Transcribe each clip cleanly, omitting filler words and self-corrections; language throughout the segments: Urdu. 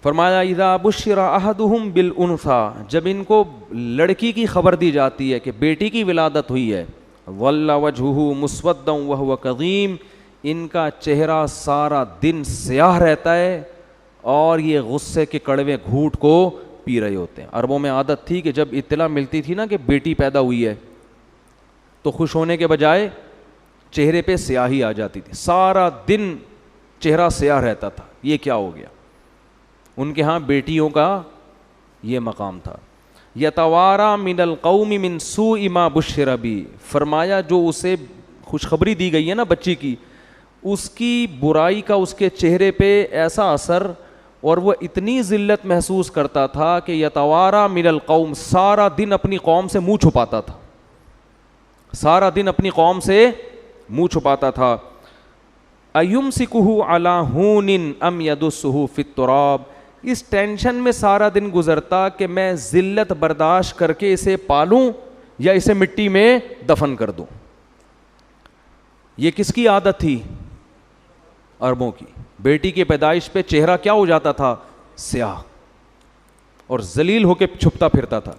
فرمایا اذا بشر احدهم بالانثى، جب ان کو لڑکی کی خبر دی جاتی ہے کہ بیٹی کی ولادت ہوئی ہے، ظل وجهه مسودا وهو كظيم، ان کا چہرہ سارا دن سیاہ رہتا ہے اور یہ غصے کے کڑوے گھونٹ کو پی رہے ہوتے ہیں۔ عربوں میں عادت تھی کہ جب اطلاع ملتی تھی نا کہ بیٹی پیدا ہوئی ہے تو خوش ہونے کے بجائے چہرے پہ سیاہی آ جاتی تھی، سارا دن چہرہ سیاہ رہتا تھا، یہ کیا ہو گیا؟ ان کے ہاں بیٹیوں کا یہ مقام تھا۔ یتوارا من القوم من سوء ما بشر بی، فرمایا جو اسے خوشخبری دی گئی ہے نا بچی کی، اس کی برائی کا اس کے چہرے پہ ایسا اثر، اور وہ اتنی ذلت محسوس کرتا تھا کہ یتوارا من القوم، سارا دن اپنی قوم سے منہ چھپاتا تھا، سارا دن اپنی قوم سے منہ چھپاتا تھا۔ ایمسکہ علی ہون ام یدسہ فی التراب، اس ٹینشن میں سارا دن گزرتا کہ میں ذلت برداشت کر کے اسے پالوں یا اسے مٹی میں دفن کر دوں۔ یہ کس کی عادت تھی؟ عربوں کی۔ بیٹی کی پیدائش پہ چہرہ کیا ہو جاتا تھا؟ سیاہ، اور ذلیل ہو کے چھپتا پھرتا تھا۔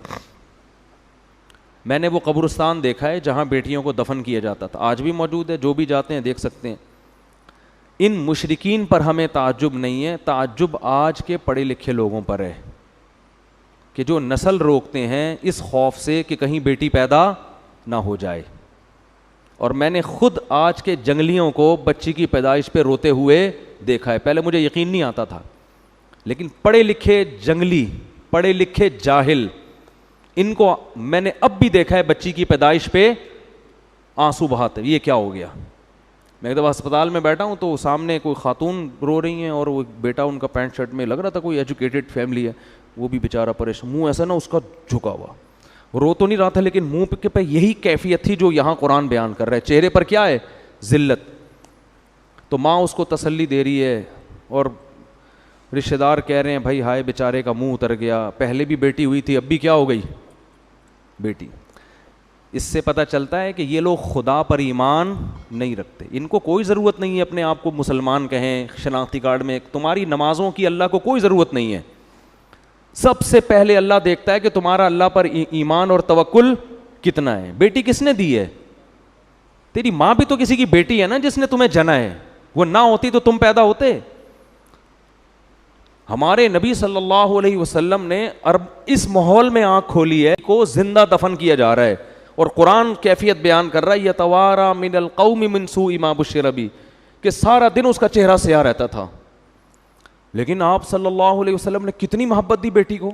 میں نے وہ قبرستان دیکھا ہے جہاں بیٹیوں کو دفن کیا جاتا تھا، آج بھی موجود ہے، جو بھی جاتے ہیں دیکھ سکتے ہیں۔ ان مشرکین پر ہمیں تعجب نہیں ہے، تعجب آج کے پڑھے لکھے لوگوں پر ہے کہ جو نسل روکتے ہیں اس خوف سے کہ کہیں بیٹی پیدا نہ ہو جائے۔ اور میں نے خود آج کے جنگلیوں کو بچی کی پیدائش پہ روتے ہوئے دیکھا ہے، پہلے مجھے یقین نہیں آتا تھا، لیکن پڑھے لکھے جنگلی، پڑھے لکھے جاہل، ان کو میں نے اب بھی دیکھا ہے بچی کی پیدائش پہ آنسو بہاتے۔ یہ کیا ہو گیا؟ میں ایک دفعہ ہسپتال میں بیٹھا ہوں تو سامنے کوئی خاتون رو رہی ہیں اور وہ بیٹا ان کا پینٹ شرٹ میں، لگ رہا تھا کوئی ایجوکیٹڈ فیملی ہے، وہ بھی بیچارہ پریشان، منہ ایسا نا اس کا جھکا ہوا، رو تو نہیں رہا تھا لیکن منہ پہ یہی کیفیت تھی جو یہاں قرآن بیان کر رہا ہے، چہرے پر کیا ہے؟ ذلت۔ تو ماں اس کو تسلی دے رہی ہے اور رشتہ دار کہہ رہے ہیں بھائی ہائے بیچارے کا منہ اتر گیا، پہلے بھی بیٹی ہوئی تھی اب بھی کیا ہو گئی؟ بیٹی۔ اس سے پتہ چلتا ہے کہ یہ لوگ خدا پر ایمان نہیں رکھتے، ان کو کوئی ضرورت نہیں ہے اپنے آپ کو مسلمان کہیں، شناختی کارڈ میں تمہاری نمازوں کی اللہ کو کوئی ضرورت نہیں ہے۔ سب سے پہلے اللہ دیکھتا ہے کہ تمہارا اللہ پر ایمان اور توکل کتنا ہے۔ بیٹی کس نے دی ہے؟ تیری ماں بھی تو کسی کی بیٹی ہے نا جس نے تمہیں جنا ہے، وہ نہ ہوتی تو تم پیدا ہوتے؟ ہمارے نبی صلی اللہ علیہ وسلم نے اس ماحول میں آنکھ کھولی ہے کو زندہ دفن کیا جا رہا ہے، اور قرآن کیفیت بیان کر رہا ہے یتوارا من القوم من سوء ما بشر بہ، کہ سارا دن اس کا چہرہ سیاہ رہتا تھا۔ لیکن آپ صلی اللہ علیہ وسلم نے کتنی محبت دی بیٹی کو،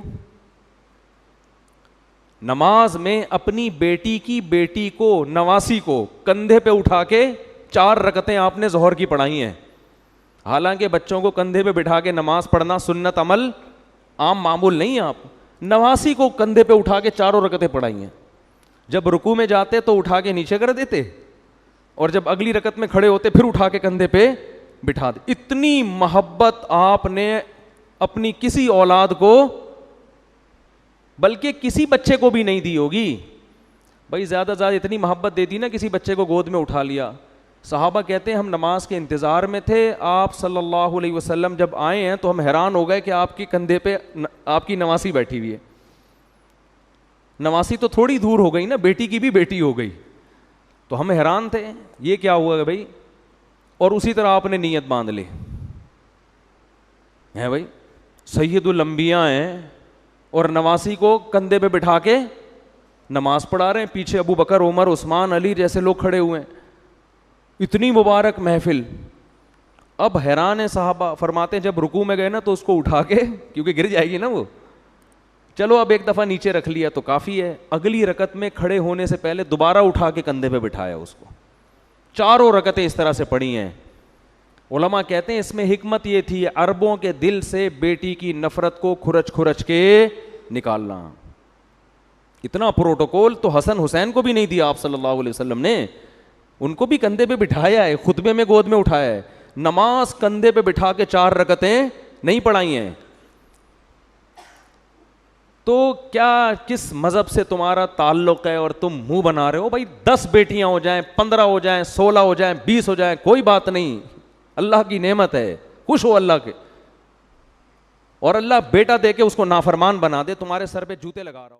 نماز میں اپنی بیٹی کی بیٹی کو، نواسی کو کندھے پہ اٹھا کے 4 رکعتیں آپ نے ظہر کی پڑھائی ہیں۔ حالانکہ بچوں کو کندھے پہ بٹھا کے نماز پڑھنا سنت عمل عام معمول نہیں ہے، آپ نواسی کو کندھے پہ اٹھا کے 4 رکعتیں پڑھائی ہیں۔ جب رکوع میں جاتے تو اٹھا کے نیچے کر دیتے، اور جب اگلی رکعت میں کھڑے ہوتے پھر اٹھا کے کندھے پہ بٹھا دے۔ اتنی محبت آپ نے اپنی کسی اولاد کو، بلکہ کسی بچے کو بھی نہیں دی ہوگی۔ بھائی زیادہ زیادہ اتنی محبت دے دی نا، کسی بچے کو گود میں اٹھا لیا۔ صحابہ کہتے ہیں ہم نماز کے انتظار میں تھے، آپ صلی اللہ علیہ وسلم جب آئے ہیں تو ہم حیران ہو گئے کہ آپ کے کندھے پہ آپ کی نواسی بیٹھی ہوئی ہے۔ نواسی تو تھوڑی دور ہو گئی نا، بیٹی کی بھی بیٹی ہو گئی، تو ہم حیران تھے یہ کیا ہوا ہے بھائی۔ اور اسی طرح آپ نے نیت باندھ لی ہے بھائی سید الانبیاء ہیں اور نواسی کو کندھے پہ بٹھا کے نماز پڑھا رہے ہیں، پیچھے ابو بکر، عمر، عثمان، علی جیسے لوگ کھڑے ہوئے ہیں، اتنی مبارک محفل۔ اب حیران ہے صحابہ، فرماتے ہیں جب رکوع میں گئے نا تو اس کو اٹھا کے، کیونکہ گر جائے گی نا وہ، چلو اب ایک دفعہ نیچے رکھ لیا تو کافی ہے، اگلی رکعت میں کھڑے ہونے سے پہلے دوبارہ اٹھا کے کندھے پہ بٹھایا اس کو، 4 رکعتیں اس طرح سے پڑھی ہیں۔ علماء کہتے ہیں اس میں حکمت یہ تھی عربوں کے دل سے بیٹی کی نفرت کو کھرچ کھرچ کے نکالنا۔ اتنا پروٹوکول تو حسن حسین کو بھی نہیں دیا آپ صلی اللہ علیہ وسلم نے، ان کو بھی کندھے پہ بٹھایا ہے، خطبے میں گود میں اٹھایا ہے، نماز کندھے پہ بٹھا کے 4 رکعتیں نہیں پڑھائی ہیں۔ تو کیا کس مذہب سے تمہارا تعلق ہے اور تم منہ بنا رہے ہو؟ بھائی 10 بیٹیاں ہو جائیں، 15 ہو جائیں، 16 ہو جائیں، 20 ہو جائیں، کوئی بات نہیں، اللہ کی نعمت ہے، خوش ہو اللہ کے۔ اور اللہ بیٹا دے کے اس کو نافرمان بنا دے, تمہارے سر پہ جوتے لگا رہا ہو.